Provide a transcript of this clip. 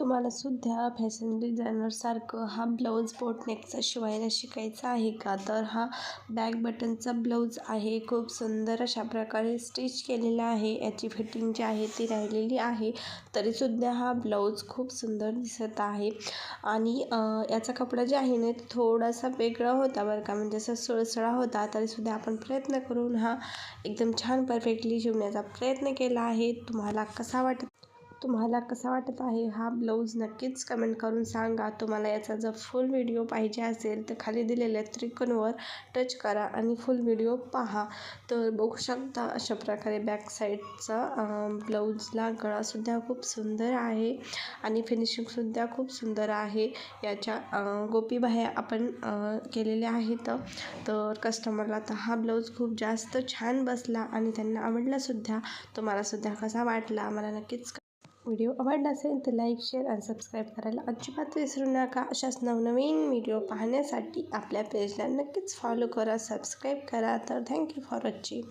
तुम्हाला सुद्धा फॅशन डिझायनरसारखं हा ब्लाऊज बोटनेकचा शिवायला शिकायचा आहे का? तर हा बॅक बटनचा ब्लाऊज आहे. खूप सुंदर अशा प्रकारे स्टिच केलेला आहे. याची फिटिंग जी आहे ती राहिलेली आहे, तरीसुद्धा हा ब्लाऊज खूप सुंदर दिसत आहे. आणि याचा कपडा जे आहे ना थोडासा वेगळा होता बरं का, म्हणजे असा सुळसुळा होता, तरीसुद्धा आपण प्रयत्न करून हा एकदम छान परफेक्टली शिवण्याचा प्रयत्न केला आहे. तुम्हाला कसा वाटत आहे हा ब्लाऊज नक्कीच कमेंट करून सांगा. तुम्हाला याचा जर फुल व्हिडिओ पाहिजे असेल तर खाली दिलेल्या त्रिकोणावर टच करा आणि फुल व्हिडिओ पहा. तर बघू शकता अशा प्रकारे बॅक साईडचा ब्लाऊजला गळासुद्धा खूप सुंदर आहे आणि फिनिशिंगसुद्धा खूप सुंदर आहे. याच्या गोपीबाह्या आपण केलेल्या आहेत. तर कस्टमरला तर हा ब्लाऊज खूप जास्त छान बसला आणि त्यांना आवडलासुद्धा. तुम्हालासुद्धा कसा वाटला मला नक्कीच व्हिडिओ आवडला असेल तर लाईक, शेअर आणि सबस्क्राईब करायला अजिबात विसरू नका. अशाच नवनवीन व्हिडिओ पाहण्यासाठी आपल्या पेजला नक्कीच फॉलो करा, सबस्क्राईब करा. तर थँक्यू फॉर वॉचिंग.